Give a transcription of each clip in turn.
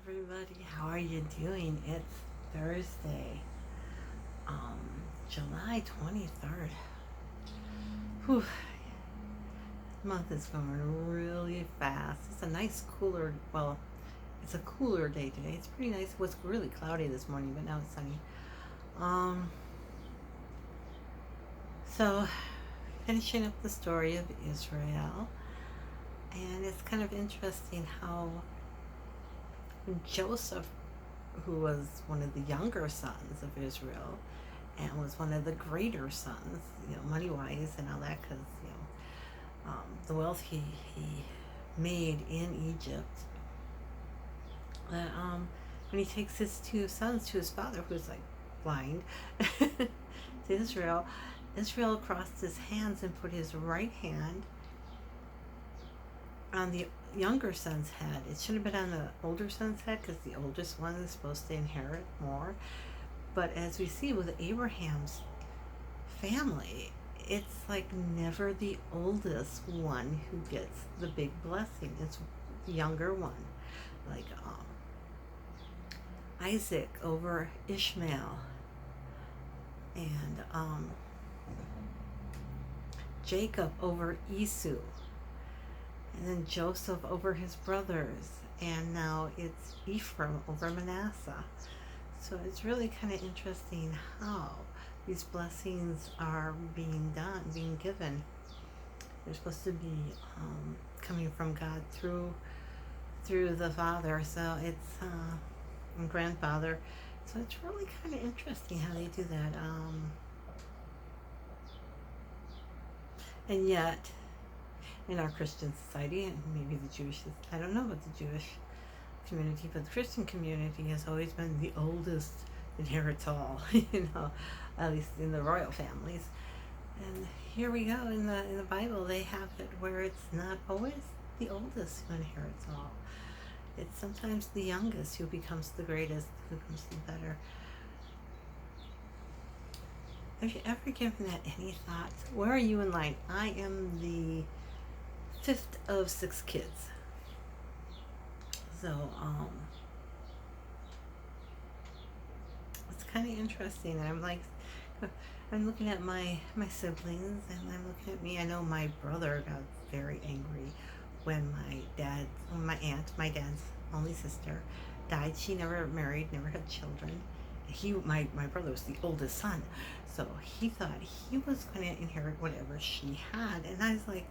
everybody. How are you doing? It's Thursday, um, July 23rd. Whew, month is going really fast. It's a nice cooler, well, it's a cooler day today. It's pretty nice. It was really cloudy this morning, but now it's sunny. Um, so, finishing up the story of Israel, and it's kind of interesting how Joseph, who was one of the younger sons of Israel, and was one of the greater sons, money wise and all that, because the wealth he made in Egypt. That when he takes his two sons to his father, who's like blind, to Israel, Israel crossed his hands and put his right hand on the younger son's head. It should have been on the older son's head because the oldest one is supposed to inherit more. But as we see with Abraham's family, it's like never the oldest one who gets the big blessing. It's the younger one, like Isaac over Ishmael, and Jacob over Esau, and then Joseph over his brothers, and now it's Ephraim over Manasseh. So it's really kind of interesting how these blessings are being given. They're supposed to be coming from God through the father. So it's and grandfather. So it's really kind of interesting how they do that. And yet, in our Christian society, and maybe the Jewish, I don't know about the Jewish community, but the Christian community has always been the oldest inherits all, at least in the royal families. And here we go in the Bible, they have it where it's not always the oldest who inherits all. It's sometimes the youngest who becomes the greatest, who becomes the better. Have you ever given that any thought? Where are you in line? I am the fifth of six kids. So, it's kind of interesting. I'm looking at my siblings, and I'm looking at me. I know my brother got very angry when my aunt, my dad's only sister, died. She never married, never had children. My brother was the oldest son, so he thought he was going to inherit whatever she had, and I was like,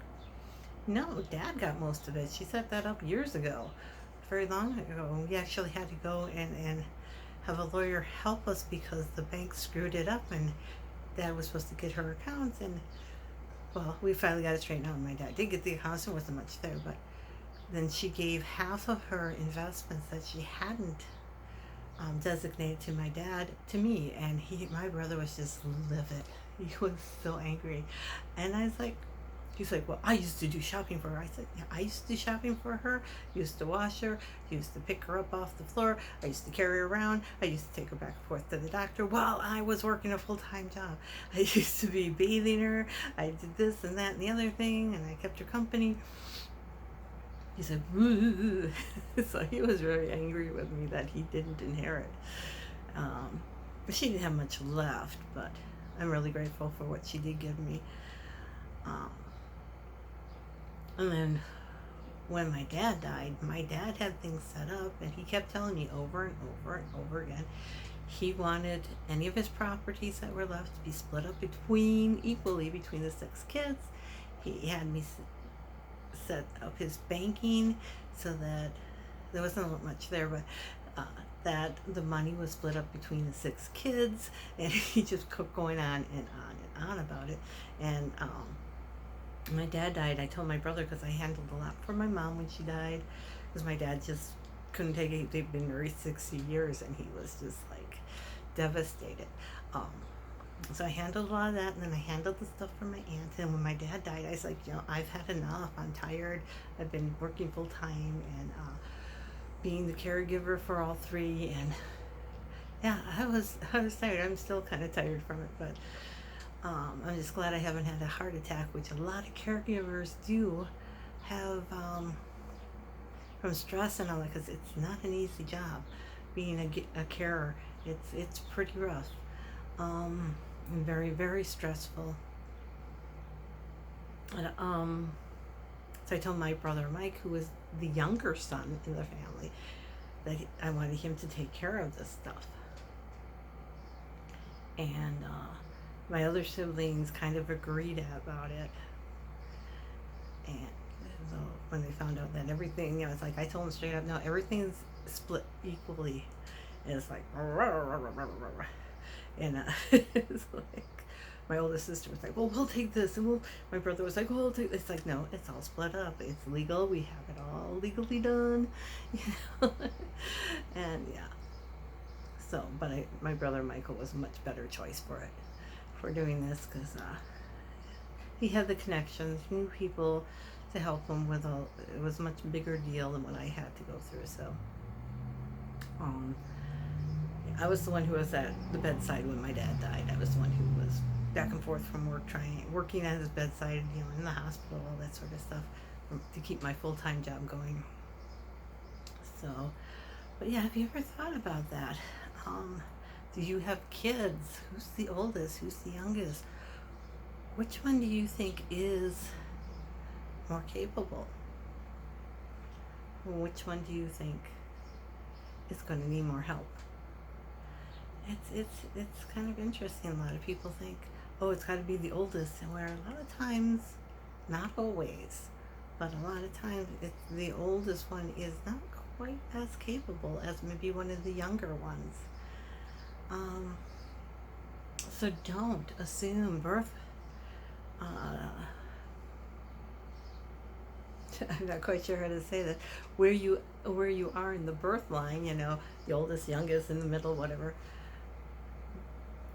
no, Dad got most of it. She set that up years ago, very long ago. We actually had to go and have a lawyer help us because the bank screwed it up, and Dad was supposed to get her accounts, and well, we finally got it straightened out. And my dad did get the accounts. There wasn't much there, but then she gave half of her investments that she hadn't designated to my dad to me, and my brother was just livid. He was so angry, and I was like, he's like, well, I used to do shopping for her. I said, yeah, I used to do shopping for her. Used to wash her. Used to pick her up off the floor. I used to carry her around. I used to take her back and forth to the doctor while I was working a full-time job. I used to be bathing her. I did this and that and the other thing, and I kept her company. He said, woo. So he was very angry with me that he didn't inherit. She didn't have much left, but I'm really grateful for what she did give me. And then when my dad died, my dad had things set up, and he kept telling me over and over and over again, he wanted any of his properties that were left to be split up equally between the six kids. He had me set up his banking so that there wasn't much there, but that the money was split up between the six kids, and he just kept going on and on and on about it. And my dad died. I told my brother, because I handled a lot for my mom when she died, because my dad just couldn't take it. They've been married 60 years, and he was just like devastated. So I handled a lot of that, and then I handled the stuff for my aunt. And when my dad died, I was like, I've had enough. I'm tired. I've been working full time and being the caregiver for all three, and yeah, I was tired. I'm still kind of tired from it, but I'm just glad I haven't had a heart attack, which a lot of caregivers do have from stress and all that, because it's not an easy job being a carer. It's pretty rough, and very very stressful. And so I told my brother Mike, who was the younger son in the family, that I wanted him to take care of this stuff. And my other siblings kind of agreed about it. And so when they found out that everything, it's like I told them straight up, no, everything's split equally. And it's like, and it's like my oldest sister was like, well, we'll take this, and my brother was like, well, we'll take. It's like, no, it's all split up. It's legal. We have it all legally done, you know. And yeah. So, but my brother Michael was a much better choice for doing this, because he had the connections, he knew people to help him with all. It was a much bigger deal than what I had to go through. So, I was the one who was at the bedside when my dad died. I was the one who was back and forth from work, working at his bedside, in the hospital, all that sort of stuff, to keep my full-time job going. So, but yeah, have you ever thought about that? Do you have kids? Who's the oldest? Who's the youngest? Which one do you think is more capable? Which one do you think is going to need more help? It's kind of interesting. A lot of people think, oh, it's got to be the oldest, and where a lot of times, not always, but a lot of times, the oldest one is not quite as capable as maybe one of the younger ones. So don't assume birth. I'm not quite sure how to say that. Where you are in the birth line, the oldest, youngest, in the middle, whatever,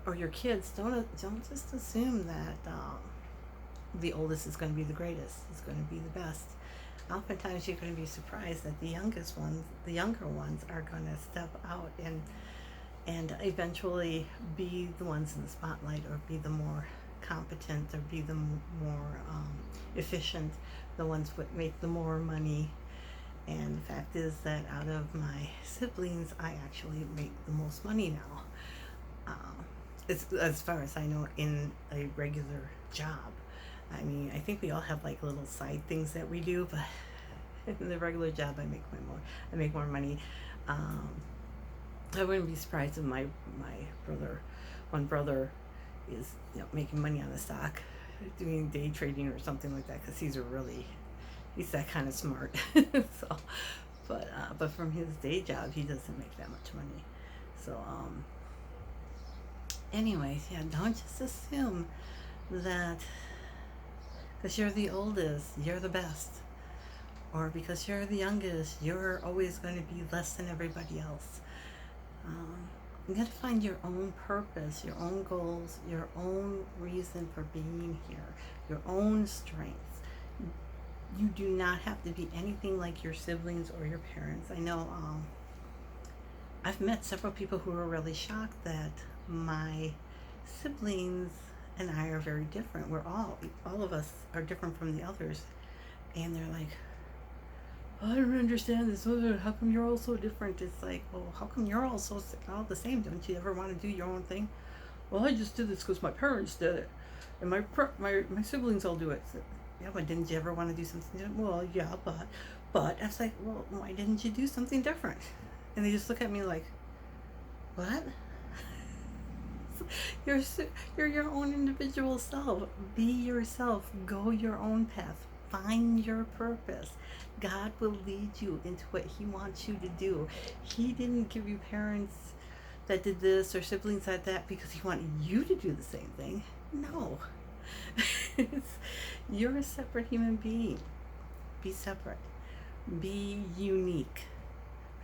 or your kids. Don't just assume that the oldest is going to be the greatest. Is going to be the best. Oftentimes, you're going to be surprised that the younger ones, are going to step out and eventually be the ones in the spotlight, or be the more competent, or be the more efficient, the ones that make the more money. And the fact is that out of my siblings, I actually make the most money now. It's, as far as I know, in a regular job. I mean, I think we all have like little side things that we do, but in the regular job, I make more money. I wouldn't be surprised if my one brother is making money on the stock, doing day trading or something like that, because he's that kind of smart. So, but from his day job, he doesn't make that much money. So anyways, yeah, don't just assume that because you're the oldest, you're the best, or because you're the youngest, you're always going to be less than everybody else. You got to find your own purpose, your own goals, your own reason for being here, your own strengths. You do not have to be anything like your siblings or your parents. I know I've met several people who are really shocked that my siblings and I are very different. We're all of us are different from the others. And they're like, I don't understand this. How come you're all so different? It's like, well, how come you're all the same? Don't you ever want to do your own thing? Well, I just did this because my parents did it, and my siblings all do it. So, yeah, but didn't you ever want to do something different? Well, yeah, but I was like, well, why didn't you do something different? And they just look at me like, what? You're your own individual self. Be yourself. Go your own path. Find your purpose. God will lead you into what He wants you to do. He didn't give you parents that did this or siblings like that because He wanted you to do the same thing. No. You're a separate human being. Be separate. Be unique.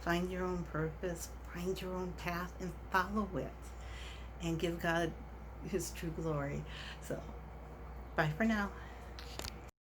Find your own purpose. Find your own path and follow it. And give God His true glory. So, bye for now.